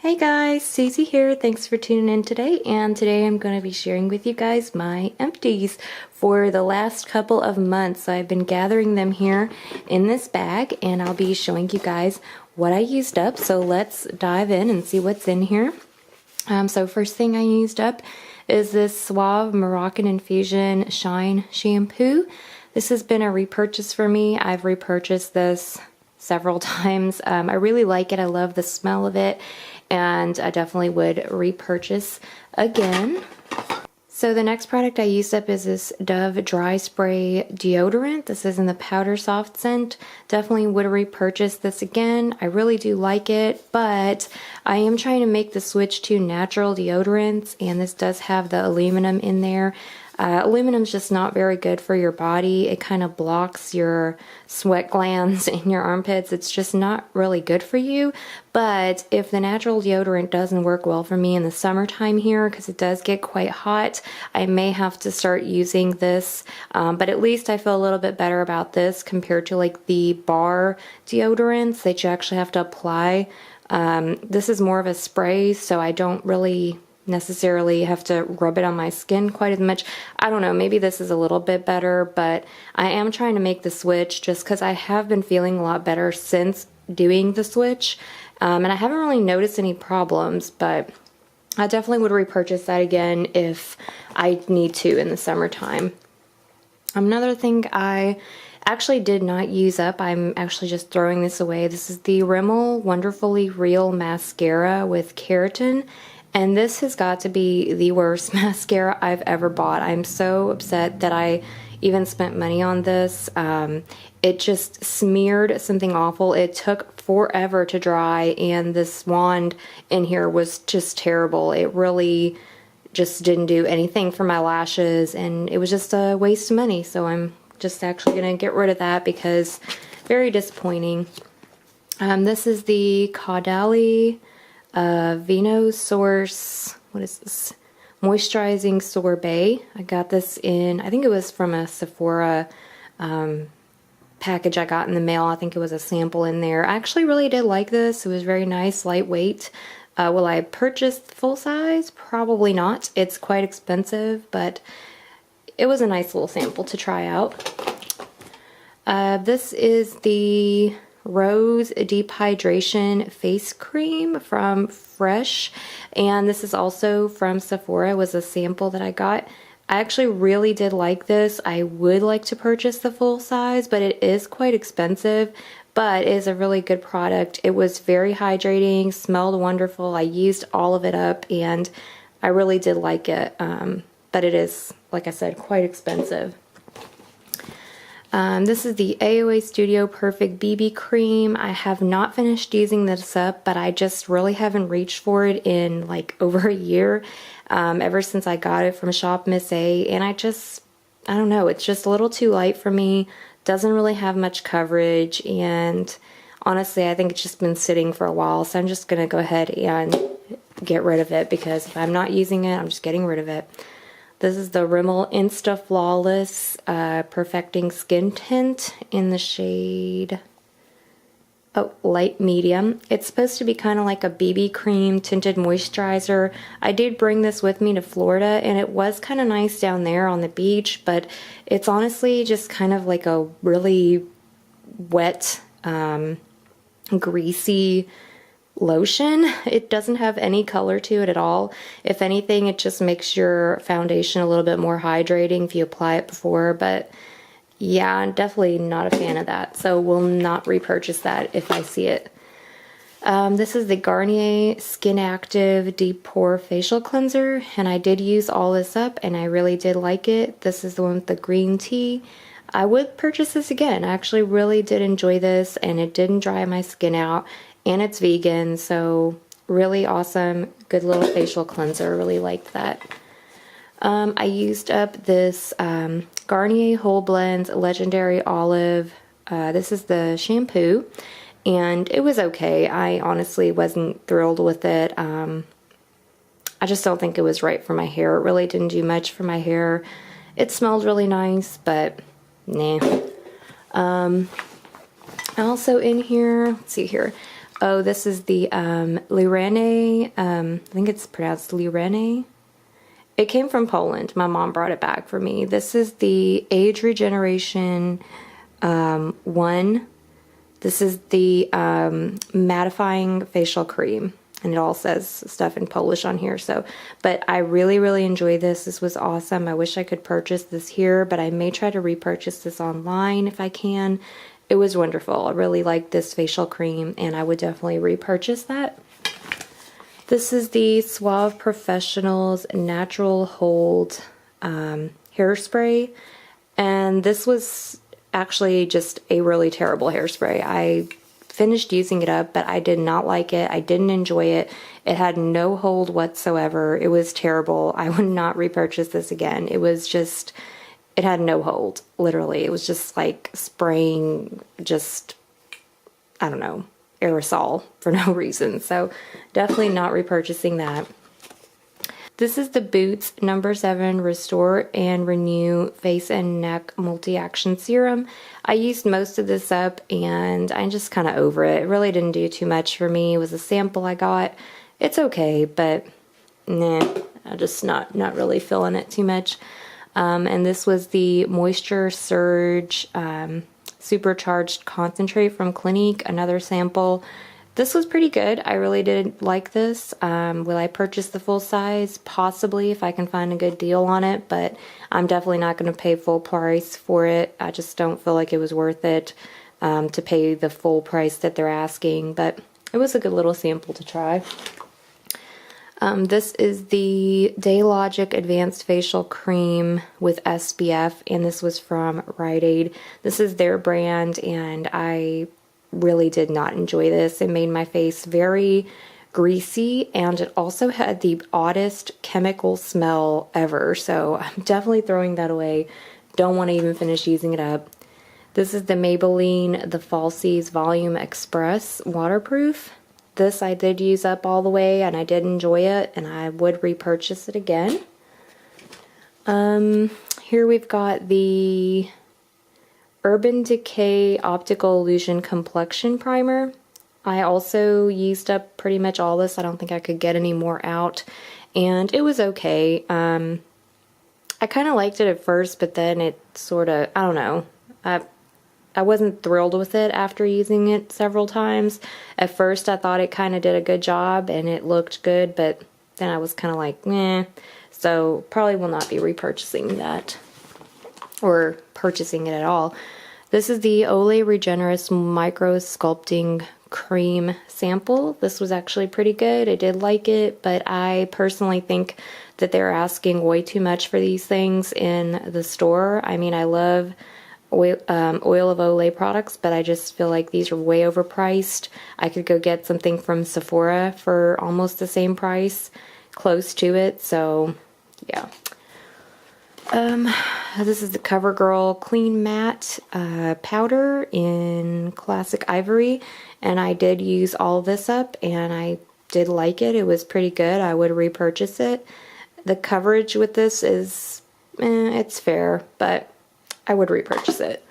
Hey guys, Susie here. Thanks for tuning in today. And today I'm going to be sharing with you guys my empties for the last couple of months. I've been gathering them here in this bag and I'll be showing you guys what I used up. So let's dive in and see what's in here. So first thing I used up is this Suave Moroccan Infusion Shine Shampoo. This has been a repurchase for me. I've repurchased this several times. I really like it. I love the smell of it, and I definitely would repurchase again. So the next product I used up is this Dove Dry Spray Deodorant. This is in the Powder Soft scent. Definitely would repurchase this again. I really do like it, but I am trying to make the switch to natural deodorants, and this does have the aluminum in there. Aluminum's just not very good for your body. It kind of blocks your sweat glands in your armpits. It's just not really good for you. But if the natural deodorant doesn't work well for me in the summertime here, because it does get quite hot, I may have to start using this. But at least I feel a little bit better about this compared to like the bar deodorants that you actually have to apply. This is more of a spray, so I don't really necessarily have to rub it on my skin quite as much. I don't know, maybe this is a little bit better, but I am trying to make the switch just because I have been feeling a lot better since doing the switch, and I haven't really noticed any problems, but I definitely would repurchase that again if I need to in the summertime. Another thing I actually did not use up, I'm actually just throwing this away. This is the Rimmel Wonderfully Real Mascara with Keratin. And this has got to be the worst mascara I've ever bought. I'm so upset that I even spent money on this. It just smeared something awful. It took forever to dry, and this wand in here was just terrible. It really just didn't do anything for my lashes, and it was just a waste of money. So I'm just actually going to get rid of that because very disappointing. This is the Caudalie Vino Source, what is this? Moisturizing Sorbet. I got this in, I think it was from a Sephora package I got in the mail. I think it was a sample in there. I actually really did like this. It was very nice, lightweight. Will I purchase the full size? Probably not. It's quite expensive, but it was a nice little sample to try out. This is the Rose Deep Hydration Face Cream from Fresh, and this is also from Sephora. It was a sample that I got. I actually really did like this. I would like to purchase the full size, but it is quite expensive, but it is a really good product. It was very hydrating, smelled wonderful. I used all of it up, and I really did like it, but it is, like I said, quite expensive. This is the AOA Studio Perfect BB Cream. I have not finished using this up, but I just really haven't reached for it in like over a year, ever since I got it from Shop Miss A, and I don't know, it's just a little too light for me, doesn't really have much coverage, and honestly I think it's just been sitting for a while, so I'm just going to go ahead and get rid of it because if I'm not using it, I'm just getting rid of it. This is the Rimmel Insta Flawless Perfecting Skin Tint in the shade, light medium. It's supposed to be kind of like a BB cream tinted moisturizer. I did bring this with me to Florida, and it was kind of nice down there on the beach, but it's honestly just kind of like a really wet, greasy lotion. It doesn't have any color to it at all. If anything, it just makes your foundation a little bit more hydrating if you apply it before, but yeah, I'm definitely not a fan of that, so will not repurchase that if I see it. This is the Garnier Skin Active Deep Pore Facial Cleanser, and I did use all this up and I really did like it. This is the one with the green tea. I would purchase this again. I actually really did enjoy this, and it didn't dry my skin out, and it's vegan, so really awesome, good little facial cleanser. Really liked that. I used up this Garnier Whole Blends Legendary Olive. This is the shampoo, and it was okay. I honestly wasn't thrilled with it. I just don't think it was right for my hair. It really didn't do much for my hair. It smelled really nice, but nah. Also in here, let's see here. Oh, this is the Lirene, I think it's pronounced Lirene. It came from Poland. My mom brought it back for me. This is the Age Regeneration 1. This is the mattifying facial cream. And it all says stuff in Polish on here. So, but I really, really enjoy this. This was awesome. I wish I could purchase this here, but I may try to repurchase this online if I can. It was wonderful. I really liked this facial cream, and I would definitely repurchase that. This is the Suave Professionals Natural Hold hairspray, and this was actually just a really terrible hairspray. I finished using it up, but I did not like it. I didn't enjoy it. It had no hold whatsoever. It was terrible. I would not repurchase this again. It was just, it had no hold, literally. It was just like spraying just, I don't know, aerosol for no reason. So definitely not repurchasing that. This is the Boots number 7 Restore and Renew Face and Neck Multi-Action Serum. I used most of this up and I'm just kind of over it. It really didn't do too much for me. It was a sample I got. It's okay, but nah, I'm just not really feeling it too much. And this was the Moisture Surge Supercharged Concentrate from Clinique, another sample. This was pretty good. I really did like this. Will I purchase the full size? Possibly, if I can find a good deal on it, but I'm definitely not going to pay full price for it. I just don't feel like it was worth it to pay the full price that they're asking, but it was a good little sample to try. This is the Daylogic Advanced Facial Cream with SPF, and this was from Rite Aid. This is their brand, and I really did not enjoy this. It made my face very greasy, and it also had the oddest chemical smell ever, so I'm definitely throwing that away. Don't want to even finish using it up. This is the Maybelline The Falsies Volume Express Waterproof. This I did use up all the way, and I did enjoy it, and I would repurchase it again. Here we've got the Urban Decay Optical Illusion Complexion Primer. I also used up pretty much all this. I don't think I could get any more out, and it was okay. I kind of liked it at first, but then it sort of, I don't know, I wasn't thrilled with it after using it several times. At first I thought it kind of did a good job and it looked good, but then I was kind of like, meh. So probably will not be repurchasing that or purchasing it at all. This is the Olay Regenerist Micro Sculpting Cream sample. This was actually pretty good. I did like it, but I personally think that they're asking way too much for these things in the store. I mean, I love oil of Olay products, but I just feel like these are way overpriced. I could go get something from Sephora for almost the same price, close to it, so yeah. This is the CoverGirl Clean Matte powder in Classic Ivory, and I did use all of this up, and I did like it. It was pretty good. I would repurchase it. The coverage with this is, it's fair, but I would repurchase it.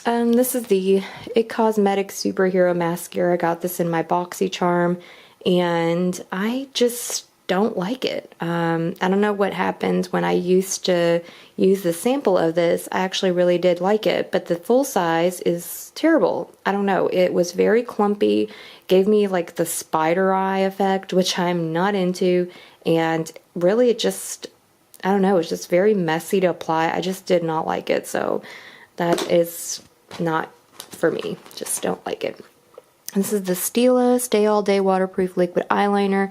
This is the IT Cosmetics Superhero Mascara. I got this in my BoxyCharm, and I just don't like it. I don't know what happened when I used to use the sample of this. I actually really did like it, but the full size is terrible. I don't know. It was very clumpy, gave me like the spider eye effect, which I'm not into, and really it just, I don't know, it's just very messy to apply. I just did not like it, so that is not for me. Just don't like it. This is the Stila Stay All Day Waterproof Liquid Eyeliner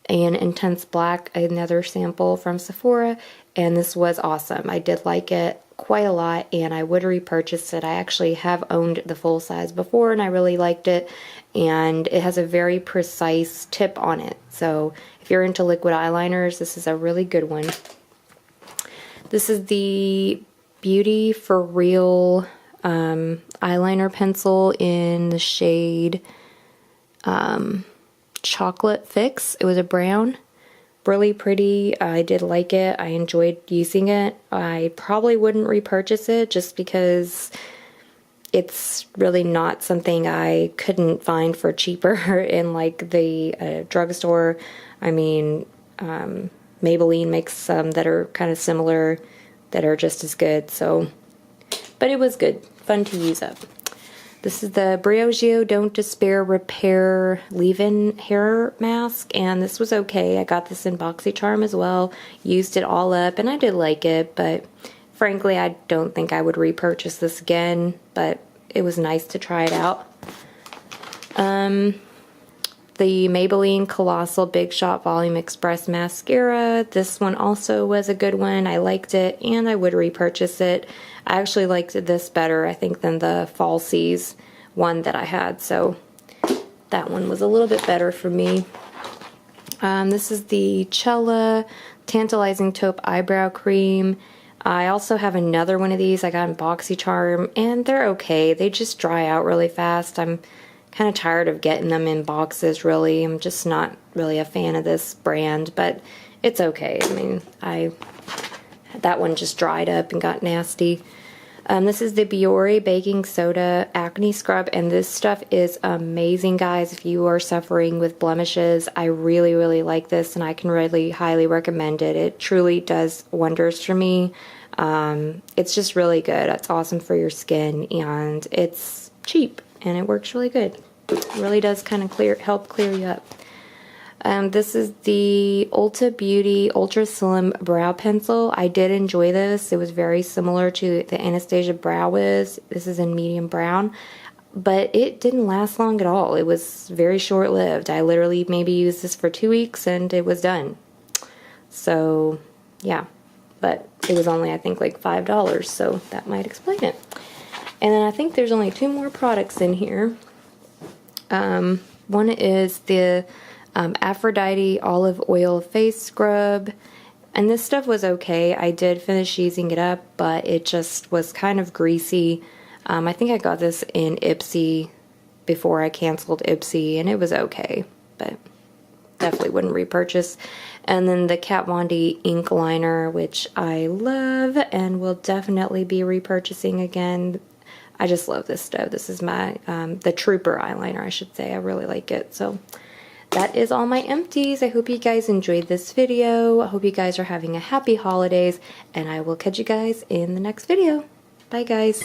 in Intense Black, another sample from Sephora, and this was awesome. I did like it quite a lot, and I would repurchase it. I actually have owned the full size before, and I really liked it, and it has a very precise tip on it. So if you're into liquid eyeliners, this is a really good one. This is the Beauty for Real eyeliner pencil in the shade Chocolate Fix. It was a brown. Really pretty. I did like it. I enjoyed using it. I probably wouldn't repurchase it just because it's really not something I couldn't find for cheaper in like the drugstore. I mean, Maybelline makes some that are kind of similar that are just as good. So, but it was good, fun to use up. This is the Briogeo Don't Despair Repair Leave-In Hair Mask, and this was okay. I got this in BoxyCharm as well, used it all up, and I did like it, but frankly, I don't think I would repurchase this again, but it was nice to try it out. The Maybelline Colossal Big Shot Volume Express Mascara. This one also was a good one. I liked it, and I would repurchase it. I actually liked this better, I think, than the Falsies one that I had, so that one was a little bit better for me. This is the Cella Tantalizing Taupe Eyebrow Cream. I also have another one of these I got in BoxyCharm, and they're okay. They just dry out really fast. I'm kind of tired of getting them in boxes, really. I'm just not really a fan of this brand, but it's okay. I mean, that one just dried up and got nasty. This is the Biore Baking Soda Acne Scrub, and this stuff is amazing, guys. If you are suffering with blemishes, I really, really like this, and I can really highly recommend it. It truly does wonders for me. It's just really good. It's awesome for your skin, and it's cheap, and it works really good. It really does kind of help clear you up. This is the Ulta Beauty Ultra Slim Brow Pencil. I did enjoy this. It was very similar to the Anastasia Brow Wiz. This is in medium brown, but it didn't last long at all. It was very short-lived. I literally maybe used this for 2 weeks and it was done. So, yeah, but it was only, I think, like $5, so that might explain it. And then I think there's only 2 more products in here. One is the Aphrodite Olive Oil Face Scrub, and this stuff was okay. I did finish using it up, but it just was kind of greasy. I think I got this in Ipsy before I canceled Ipsy, and it was okay, but definitely wouldn't repurchase. And then the Kat Von D ink liner, which I love and will definitely be repurchasing again. I just love this stuff. This is my the Trooper eyeliner, I should say. I really like it. So that is all my empties. I hope you guys enjoyed this video. I hope you guys are having a happy holidays, and I will catch you guys in the next video. Bye, guys.